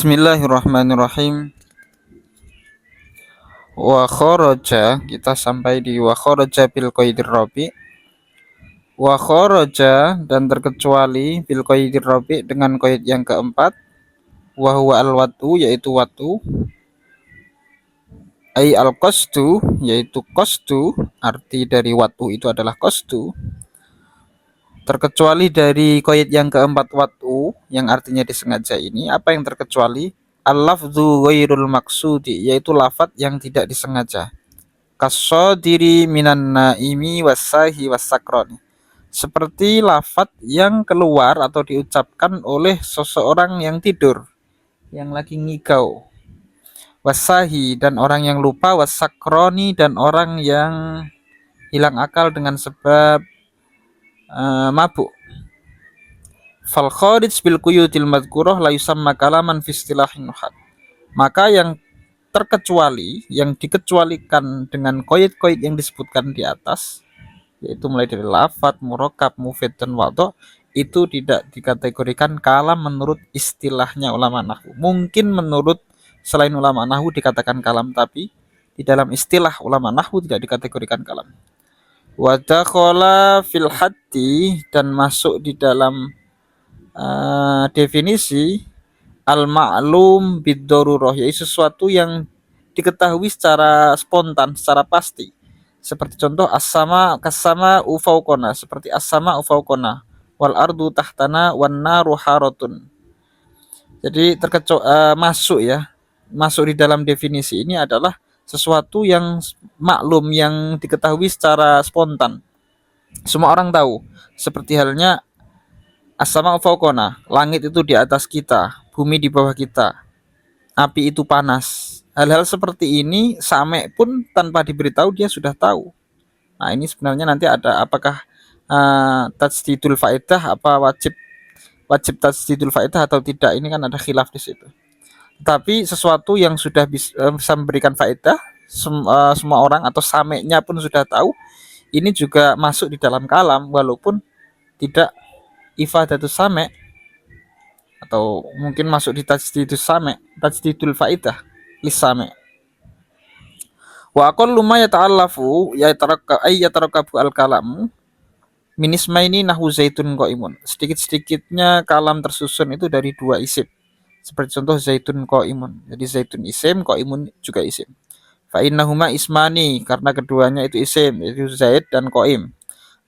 Bismillahirrahmanirrahim. Wa kharaja, kita sampai di wa kharaja bil qaidir rabi. Wa kharaja, dan terkecuali bil qaidir rabi dengan qaid yang keempat. Wa huwa al watu, yaitu watu. Ai al qasdu, yaitu qasdu. Arti dari watu itu adalah qasdu. Terkecuali dari qaid yang keempat watu, yang artinya disengaja ini, apa yang terkecuali? Al-lafdhu ghairul maksudi, yaitu lafadz yang tidak disengaja. Kasodiri minan naimi wasahi wasakroni, seperti lafadz yang keluar atau diucapkan oleh seseorang yang tidur, yang lagi ngigau. Wasahi, dan orang yang lupa. Wasakroni, dan orang yang hilang akal dengan sebab mabuk. Fal kharij bil quyutil madhkurah la yusamma kalaman fi istilahin nuhat. Maka yang terkecuali, yang dikecualikan dengan qaid-qaid yang disebutkan di atas, yaitu mulai dari lafadz, murakkab, mufid, dan wadhu, itu tidak dikategorikan kalam menurut istilahnya ulama nahwu. Mungkin menurut selain ulama nahwu dikatakan kalam, tapi di dalam istilah ulama nahwu tidak dikategorikan kalam. Wa dakhala fil haddi, dan masuk di dalam definisi al-ma'lum bid-darurah, yaitu sesuatu yang diketahui secara spontan, secara pasti. Seperti contoh as-sama kas-sama ufauqona, seperti as-sama ufauqona wal ardu tahtana wan naru haratun. Jadi masuk ya. Masuk di dalam definisi ini adalah sesuatu yang maklum, yang diketahui secara spontan. Semua orang tahu. Seperti halnya as-sama fauqona, langit itu di atas kita, bumi di bawah kita, api itu panas. Hal-hal seperti ini Same pun tanpa diberitahu dia sudah tahu. Nah, ini sebenarnya nanti ada apakah tajdidul faedah, apa wajib tajdidul faedah atau tidak, ini kan ada khilaf di situ. Tapi sesuatu yang sudah bisa memberikan faedah, semua orang atau Same-nya pun sudah tahu, ini juga masuk di dalam kalam walaupun tidak ifadatus same, atau mungkin masuk di tajdidus same, tajdidul faidah lis same. Wa aqallu ma yata'allafu yatarakabu al kalamu min ismaini nahwu zaitun qaimun. Sedikit-sedikitnya kalam tersusun itu dari dua isim. Seperti contoh zaitun qaimun. Jadi zaitun isim, qaimun juga isim. Fa innahuma ismani, karena keduanya itu isim, yaitu zaid dan qaim.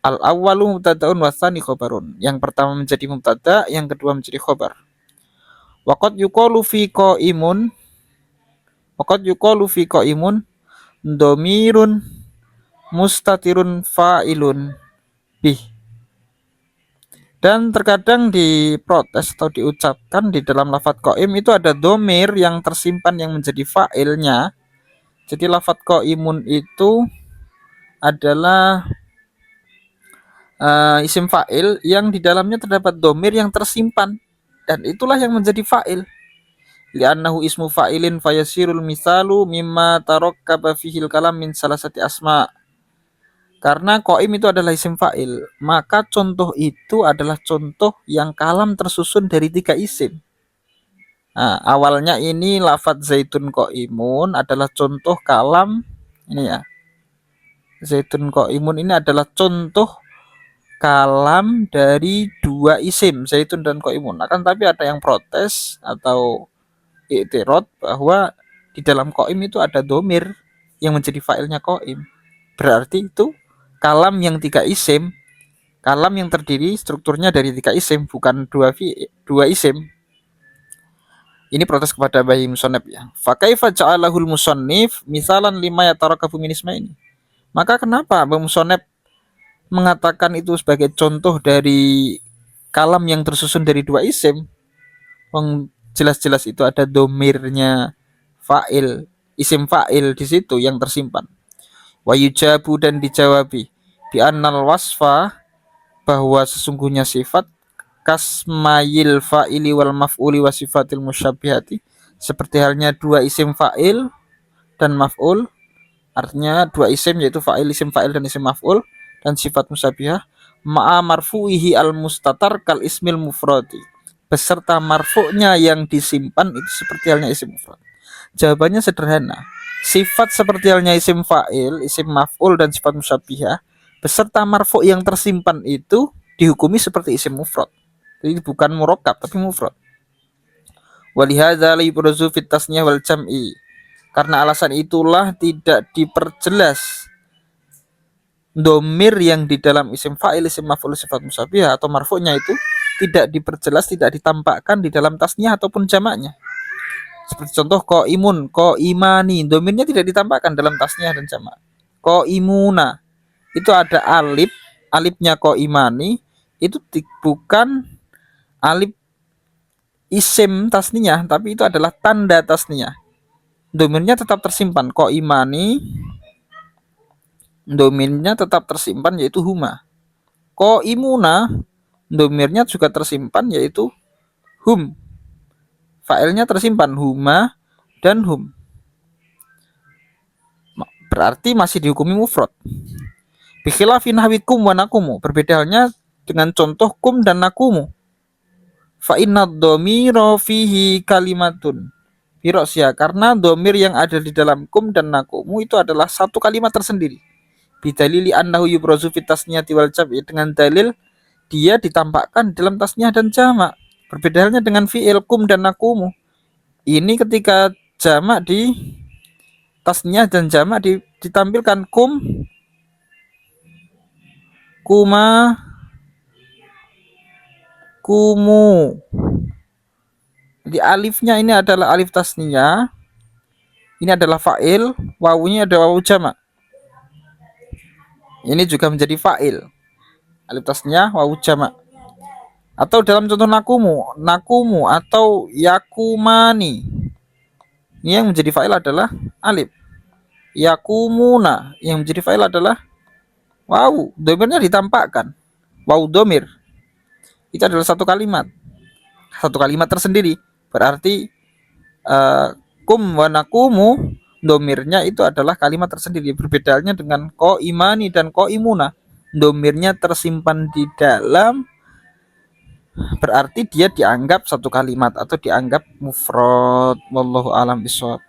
Al awwalu mubtada'un wa tsani khabarun. Yang pertama menjadi mubtada, yang kedua menjadi khabar. Waqad yuqalu fi qaimun dhamirun mustatirun fa'ilun bih. Dan terkadang diprotes atau diucapkan di dalam lafadz qaim itu ada dhamir yang tersimpan yang menjadi fa'ilnya. Jadi lafadz qaimun itu adalah isim fa'il yang di dalamnya terdapat dhamir yang tersimpan, dan itulah yang menjadi fa'il. Li'annahu ismu fa'ilin fayasirul misalu mimma tarakkaba fihil kalam min salasati asma. Karena qaim itu adalah isim fa'il, maka contoh itu adalah contoh yang kalam tersusun dari 3 isim. Nah, awalnya ini lafadz zaitun qaimun adalah contoh kalam ini ya. Zaitun qaimun ini adalah contoh kalam dari 2 isim, zaitun dan qaimun. Akan tapi ada yang protes atau i'tirad bahwa di dalam qaim itu ada dhamir yang menjadi fa'ilnya qaim. Berarti itu kalam yang 3 isim, kalam yang terdiri strukturnya dari 3 isim, bukan 2 isim. Ini protes kepada Bayi Musannif ya. Fa kaifa ja'alahul musannif misalan lima yatarakabu min ismaini. Maka kenapa Bayi Musannif mengatakan itu sebagai contoh dari kalam yang tersusun dari 2 isim? Jelas-jelas itu ada domirnya fa'il, isim fa'il di situ yang tersimpan. Wa yujabu, dan dijawabi, bi annal wasfa, bahwa sesungguhnya sifat kasmayil fa'ili wal maf'uli wa sifatil musyabbihati, seperti halnya 2 isim fa'il dan maf'ul, artinya 2 isim yaitu fa'il, isim fa'il dan isim maf'ul, dan sifat musabbihah ma'a marfu'ihi al mustatar kal ismil mufradi, beserta marfu'nya yang disimpan itu seperti halnya isim mufrad? Jawabannya sederhana. Sifat seperti halnya isim fa'il, isim maf'ul, dan sifat musyabbihah beserta marfu' yang tersimpan itu dihukumi seperti isim mufrad. Jadi bukan murakkab tapi mufrad. Walihadza la yubrazu fit tasniyah wal jam'i. Karena alasan itulah tidak diperjelas domir yang di dalam isim fa'il, isim maf'ul, sifat musyabbihah atau marfu'nya itu tidak diperjelas, tidak ditampakkan di dalam tasniyah ataupun jamaknya. Seperti contoh ko imun, ko imani, domirnya tidak ditampakkan dalam tasniyah dan jamak. Ko imuna itu ada alif, alifnya ko imani itu bukan alif isim tasniyah, tapi itu adalah tanda tasniyah. Domirnya tetap tersimpan, ko imani, domirnya tetap tersimpan yaitu huma. Ko imuna, domirnya juga tersimpan yaitu hum. Failnya tersimpan huma dan hum. Berarti masih dihukumi mufrad. Bikhilafin hawikum wa nakumu. Berbeda halnya dengan contoh kum dan nakumu. Fa inna dhamira fihi kalimatun. Birosya, karena domir yang ada di dalam kum dan nakumu itu adalah satu kalimat tersendiri. Bidalili annahu yubrazu fit tasniyati wal jam'i, dengan dalil dia ditampakkan dalam tasniyah dan jamak. Berbeda halnya dengan fi'il kum dan nakumu. Ini ketika jamak di tasniyah dan jamak ditampilkan kum, kuma, kumu. Jadi alifnya ini adalah alif tasniyah, ini adalah fa'il, wawunya ada wawu jamak. Ini juga menjadi fa'il. Alif tasniyah, wawu jamak. Atau dalam contoh nakumu, nakumu atau yakumani. Ini yang menjadi fa'il adalah alif. Yakumuna, yang menjadi fa'il adalah wawu. Domirnya ditampakkan. Wawu domir. Itu adalah satu kalimat. Satu kalimat tersendiri. Berarti kum wa nakumu, domirnya itu adalah kalimat tersendiri. Berbedanya dengan ko imani dan ko imuna, domirnya tersimpan di dalam, berarti dia dianggap satu kalimat atau dianggap mufrad. Wallahu a'lam bishawab.